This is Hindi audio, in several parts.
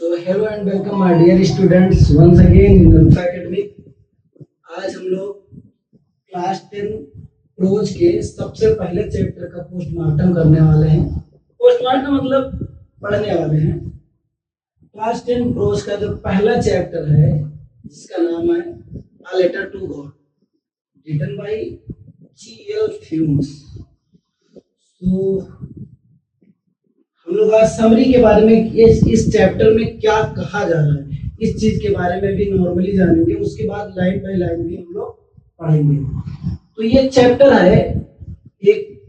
So hello and welcome my dear students once again in Alpha Academy। आज हम लोग क्लास 10 प्रोज के सबसे पहले चैप्टर का पोस्टमार्टम करने वाले हैं। पोस्टमार्टम मतलब पढ़ने वाले हैं। क्लास 10 प्रोज का जो पहला चैप्टर है जिसका नाम है a letter to God, written by G.L. Fuentes. हम लोग आज समरी के बारे में इस चैप्टर में क्या कहा जा रहा है इस चीज के बारे में भी नॉर्मली जानेंगे, उसके बाद लाइन बाय लाइन भी हम लोग पढ़ेंगे। तो ये चैप्टर है एक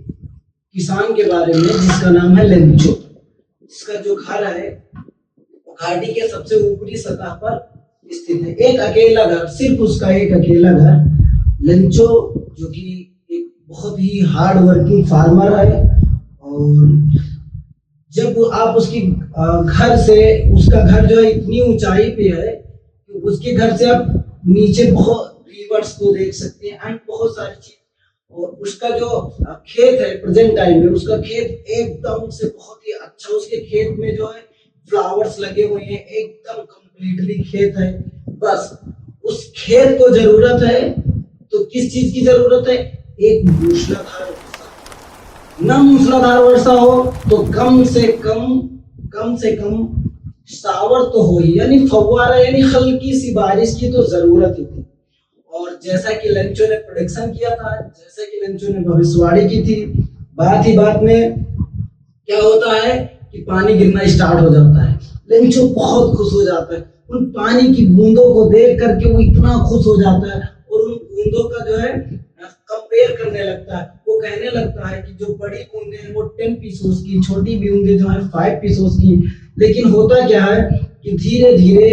किसान के बारे में जिसका नाम है लेंचो, जिसका जो घर है वो घाटी के सबसे ऊपरी सतह पर स्थित है। एक अकेला घर, सिर्फ उसका एक अकेला घर। लेंचो जो कि एक बहुत ही हार्ड वर्किंग फार्मर है, और जब आप उसकी घर से, उसका घर जो है इतनी ऊंचाई पे है कि उसके घर से आप नीचे बहुत रिवर्स को देख सकते हैं एंड बहुत सारी चीज। और उसका जो खेत है प्रेजेंट टाइम में, उसका खेत एकदम से बहुत ही अच्छा, उसके खेत में जो है फ्लावर्स लगे हुए हैं, एकदम कंप्लीटली खेत है। बस उस खेत को जरूरत है तो किस चीज की जरूरत है? एक मूसलाधार वर्षा। न मूसलाधार वर्षा हो तो कम से कम शावर तो हो ही, यानी फव्वारा, यानी हल्की सी बारिश की तो जरूरत ही थी। और जैसा कि लेंचो ने प्रेडिक्शन किया था, जैसा कि लेंचो ने भविष्यवाणी की थी, बात ही बात में क्या होता है कि पानी गिरना स्टार्ट हो जाता है। लेंचो बहुत खुश हो जाता है, उन पानी की बूंदों को देख करके वो इतना खुश हो जाता है और उन बूंदों का जो है कंपेयर करने लगता है। वो कहने लगता है कि जो बड़ी बूंदे हैं वो 10 पीसोस की, छोटी बूंदे जो है 5 पीसोस की। लेकिन होता क्या है कि धीरे धीरे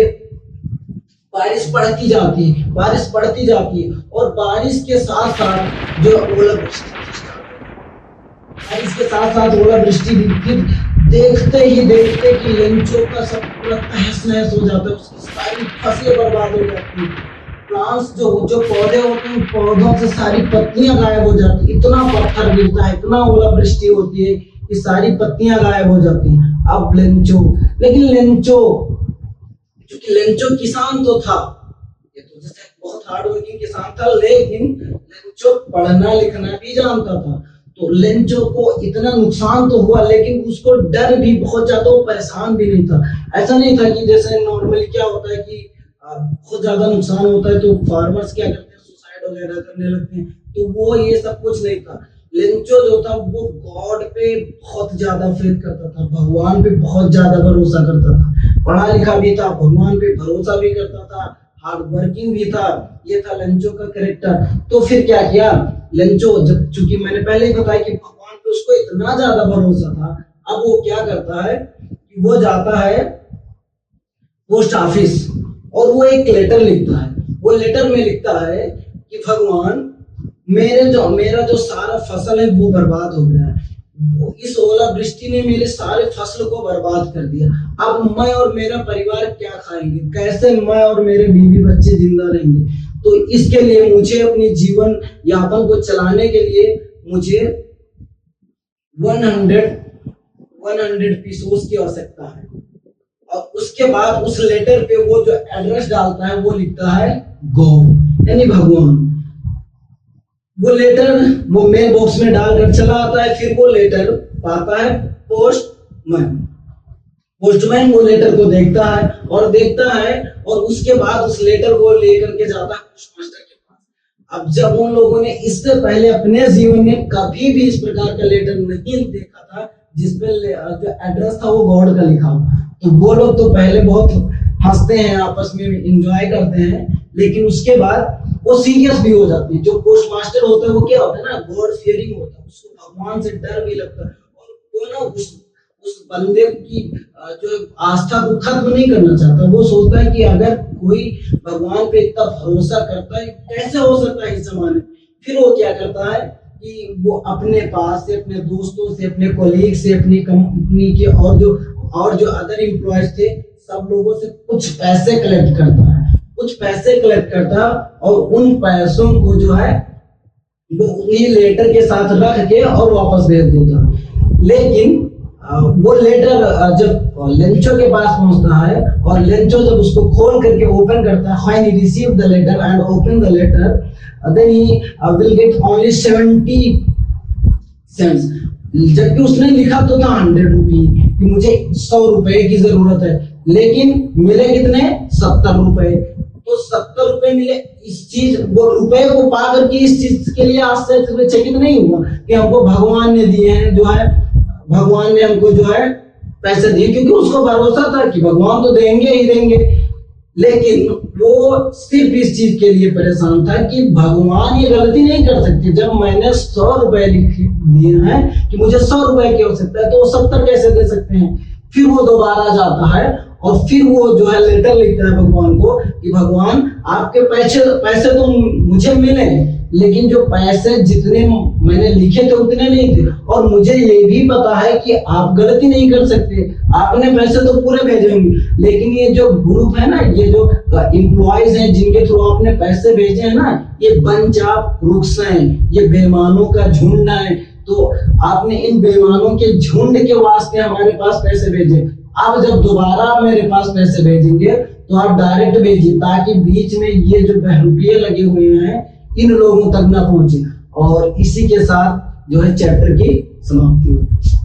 बारिश बढ़ती जाती है, बारिश बढ़ती जाती है, और बारिश के साथ साथ जो ओलावृष्टि भी देखते कि लेंचो का सब पूरा तहस नहस हो जाता है, उसकी सारी फसलें बर्बाद हो जाती है। प्लांट्स जो पौधे होते हैं, पौधों से सारी पत्तियां गायब हो जाती है, इतना पत्थर गिरता है, इतना ओलावृष्टि होती है कि सारी पत्तियां गायब हो जाती हैं। अब लेंचो क्योंकि लेंचो किसान तो था, ये तो जैसे बहुत हार्ड वर्किंग किसान था, लेकिन लेंचो पढ़ना लिखना भी जानता था। तो लेंचो को इतना नुकसान तो हुआ, लेकिन उसको डर भी बहुत ज्यादा, वो परेशान भी नहीं था। ऐसा नहीं था कि जैसे नॉर्मली क्या होता है कि बहुत ज्यादा नुकसान होता है तो फार्मर्स क्या करते हैं, सुसाइड वगैरह करने लगते हैं। तो वो ये सब कुछ नहीं था। लेंचो जो था वो गॉड पे बहुत ज्यादा फेथ करता था, भगवान पे बहुत ज्यादा भरोसा करता था। पढ़ा लिखा भी था, भगवान पे भरोसा भी करता था, हार्ड वर्किंग भी था। ये था लेंचो का कैरेक्टर। तो फिर क्या किया लेंचो, जब चूंकि मैंने पहले ही बताया कि भगवान पे उसको इतना ज्यादा भरोसा था, अब वो क्या करता है कि वो जाता है पोस्ट ऑफिस और वो एक लेटर लिखता है। वो लेटर में लिखता है कि भगवान, मेरा जो सारा फसल है वो बर्बाद हो गया है, इस ओलावृष्टि ने मेरे सारे फसल को बर्बाद कर दिया। अब मैं और मेरा परिवार क्या खाएंगे, कैसे मैं और मेरे बीवी बच्चे जिंदा रहेंगे? तो इसके लिए मुझे अपने जीवन यापन को चलाने के लिए मुझे 100 पीसोस की आवश्यकता है। और उसके बाद उस लेटर पे वो जो एड्रेस डालता है वो लिखता है गॉड, यानी भगवान। वो लेटर वो मेल बॉक्स में डालकर चला आता है। फिर वो लेटर पाता है पोस्टमैन वो लेटर को देखता है और उसके बाद उस लेटर को लेकर के जाता है पोस्टमास्टर के पास। अब जब उन लोगों ने इससे पहले अपने जीवन में कभी भी इस प्रकार का लेटर नहीं देखा था जिसपे जो एड्रेस था वो गॉड का लिखा हो, तो वो लोग तो पहले बहुत हंसते हैं, आपस में एंजॉय करते हैं, लेकिन उसके बाद वो सीरियस भी हो जाती है। जो पोस्टमास्टर होता है वो क्या होता है ना, गॉड फियरिंग होता है, उसको भगवान से डर भी लगता है, और वो ना उस बंदे की जो आस्था को खत्म नहीं करना चाहता। वो सोचता है कि अगर कोई भगवान पे इतना भरोसा करता है, कैसे हो सकता है इस जमाने। फिर वो क्या करता है कि वो अपने पास से, अपने दोस्तों से, अपने कोलीग से, अपनी कंपनी के और जो अदर एम्प्लॉयज थे, सब लोगों से कुछ पैसे कलेक्ट करता और उन पैसों को जो है वो उन्हीं लेटर के साथ रख के और वापस भेज देता। लेकिन वो लेटर जब और लेंचो के पास पहुंचता है, और लेंचो जब उसको खोल करके ओपन करता है, when he received the letter and opened the letter, then he will get only 70 cents. जबकि उसने लिखा तो था 100 रुपये कि मुझे 100 रुपए की जरूरत है, लेकिन मिले कितने? 70 रुपए। तो 70 रुपए मिले। इस चीज वो रुपए को पा करके इस चीज के लिए आश्चर्यचकित नहीं हुआ कि हमको भगवान ने दिए हैं, जो है भगवान ने हमको जो है पैसे दिए, क्योंकि उसको भरोसा था कि भगवान तो देंगे ही देंगे। लेकिन वो सिर्फ इस चीज के लिए परेशान था कि भगवान ये गलती नहीं कर सकते। जब मैंने 100 रुपए लिख दिए हैं कि मुझे 100 रुपए की आवश्यकता है, तो वो 70 कैसे दे सकते हैं? फिर वो दोबारा जाता है और फिर वो जो है लेटर लिखता है भगवान को कि भगवान आपके पैसे तो मुझे मिले, लेकिन जो पैसे जितने मैंने लिखे थे उतने नहीं थे, और मुझे ये भी पता है कि आप गलती नहीं कर सकते, आपने पैसे तो पूरे भेजे होंगे, लेकिन ये जो ग्रुप है ना, ये जो एम्प्लॉयज हैं जिनके थ्रू आपने पैसे भेजे हैं ना, ये बंच ऑफ क्रूक्स हैं, ये बेईमानों का झुंड है। तो आपने इन बेईमानों के झुंड के वास्ते हमारे पास पैसे भेजे। अब जब दोबारा मेरे पास पैसे भेजेंगे तो आप डायरेक्ट भेजिए, ताकि बीच में ये जो बहरूपिये लगे हुए हैं इन लोगों तक ना पहुंचे। और इसी के साथ जो है चैप्टर की समाप्ति हुई।